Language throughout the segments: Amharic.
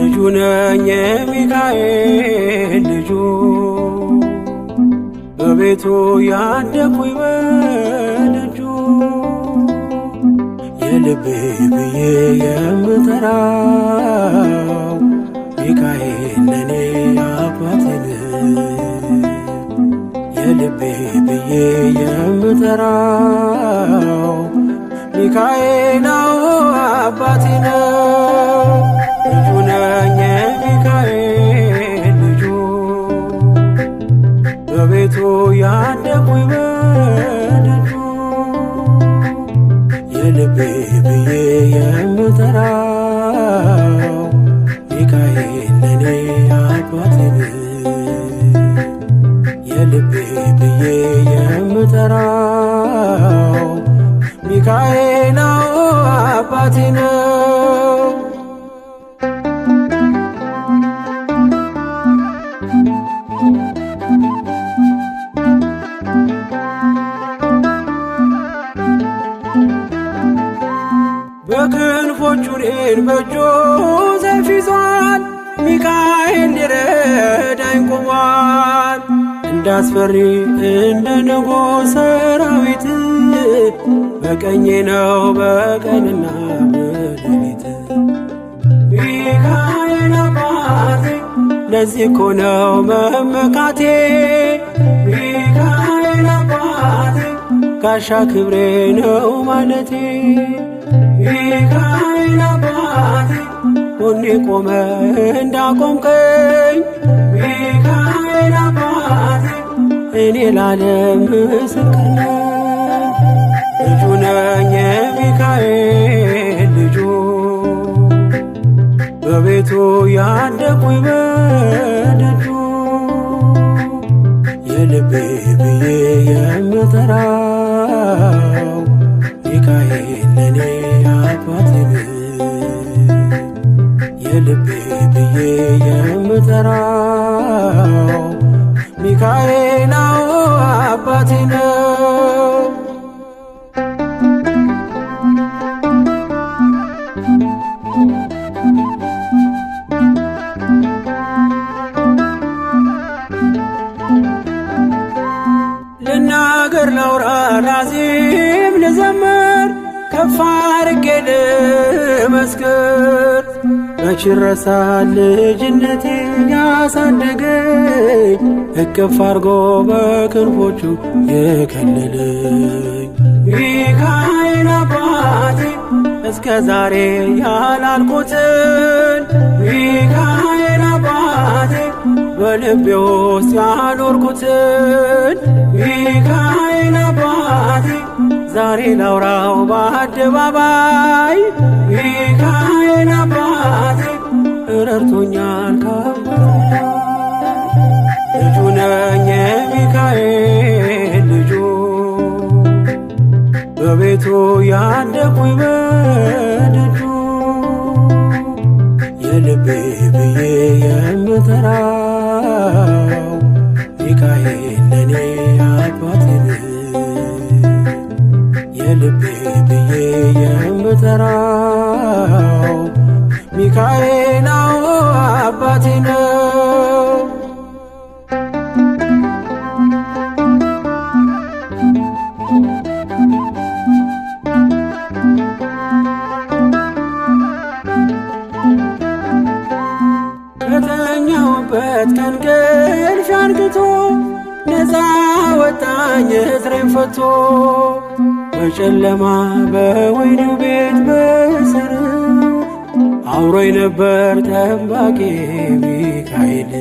ልጁ ነኝ የሚካኤል ልጁ በቤቱ ያደኩኝ በደጁ የልቤ ብዬ የምጠራው ሚካኤል ለኔ አባቴ ነው። የልቤ ብዬ የምጠራው ሚካኤል አባቴ ነው። ልጁ ነኝ የሚካኤል ልጁ በቤቱ ያደኩኝ በደጁ የልቤ ብዬ የምጠራው ሚካኤል ለኔ አባቴ ነው። የልቤ ብዬ የምጠራው ሚካኤል አባቴ ነው። በክንፎቹ እኔን በእጁ ሰይፍ ይዟል። ሚካኤል ሊረዳኝ ቆሟል። እንዳስፈሪ እንደ ንጉሥ ሰራዊት በቀኜ ነው በቀንና በሌሊት። ሚካኤል አባቴ ለዚህ እኮ ነው መመካቴ። ሚካኤል አባቴ ጋሻ ክብሬ ነው ማለቴ። ሚካኤል አባቴ ጎኔ ቆመ እንዳቆምከኝ። ሚካኤል አባቴ እኔ ላለም ምስክር ነኝ። ልጁ ነኝ የሚካኤል ልጁ በቤቱ ያደኩኝ በደጁ የልቤ ብዬ የምጠራው ሚካኤል ለኔ አባቴ ነው። የልቤ ብዬ የምጠራው ሚካኤል አባቴ ነው። ልናገር ላውራ ላዜም ልዘምር ከፍ አድርጌ ልመስክር። መች ይረሳል ልጅነቴን ያሳደገኝ እቅፍ አድርጎ በክንፎቹ የከለለኝ። ሚካኤል አባቴ እስከ ዛሬ ያላልኩትን ሚካኤል አባቴ በልቤ ውስጥ ያኖርኩትን ሚካኤል አባቴ ዛሬ ላውራው በአደባባይ። ሚካኤል አባቴ ረድቶኛል ከአባቴ። ልጁ ነኝ የሚካኤል ልጁ በቤቱ ያደኩኝ በደጁ የልቤ ብዬ የምጠራው ሚካኤል ለኔ አባቴ ነው። የልቤ ብዬ የምጠራው ሚካኤል አባቴ ነው። ከተኛሁበት ከእንቅልፍ አንቅቶ ነፃ ወጣኝ እስሬን ፈቶ። በጨለማ በወህኒው ቤት በእስር አብሮኝ ነበር ጠባቂ ሚካኤል።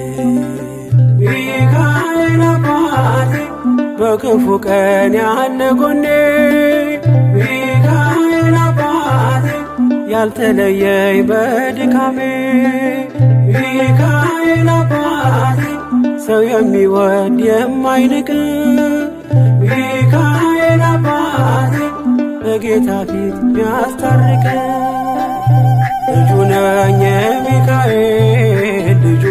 ሚካኤል አባቴ በክፉ ቀን ያለ ጎኔ። ሚካኤል አባቴ ያልተለየኝ በድካሜ። ሚካኤል አባቴ ሰው የሚወድ የማይንቅ። ሚካኤል አባቴ በጌታ ፊት ሚያስታርቅ። ልጁ ነኝ የሚካኤል ልጁ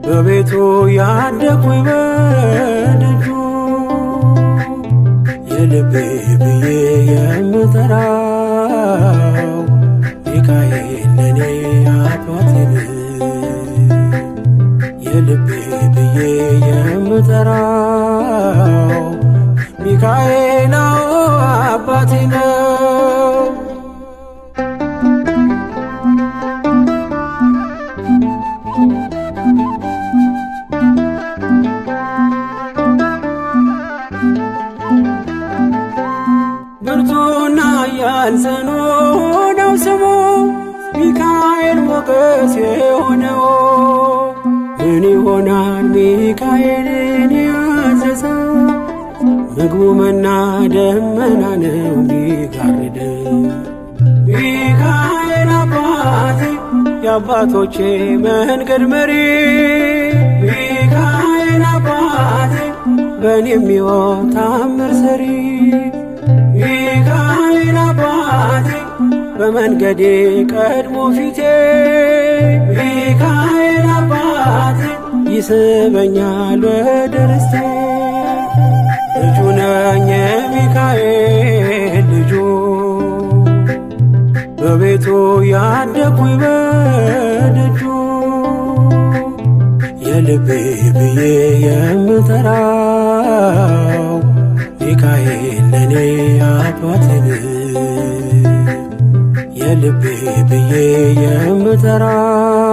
በቤቱ ያደኩኝ በደጁ የልቤ ብዬ የምጠራው ሚካኤል ለኔ ሞገስ የሆነው ምን ይሆናል ሚካኤልን ያዘዘው? ምግቡ መና ደመና ነው ሚጋርድ። ሚካኤል አባቴ የአባቶቼ መንገድ መሪ፣ ሚካኤል አባቴ በእኔ የሚወት ታምር ሰሪ፣ ሚካኤል አባቴ በመንገዴ ቀድሞ ፊቴ፣ ሚካኤል አባቴ ይስበኛል ወደ ርስቴ። ልጁ ነኝ የሚካኤል ልጁ በቤቱ ያደኩኝ በደጁ የልቤ ብዬ የምጠራው ሚካኤል ለኔ አባቴን የልቤ ብዬ የምጠራው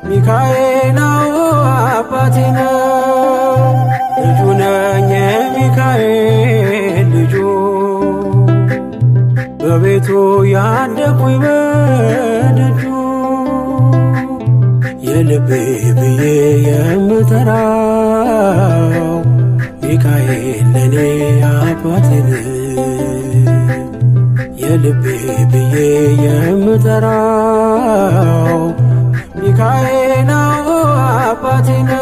ሚካኤል አባቴ ነው። ልጁ ነኝ የሚካኤል ልጁ በቤቱ ያደኩኝ በደጁ የልቤ ብዬ የምጠራው ሚካኤል ለኔ አባቴን የልቤ ብዬ የምጠራው ሚካኤል አባቴ ነው።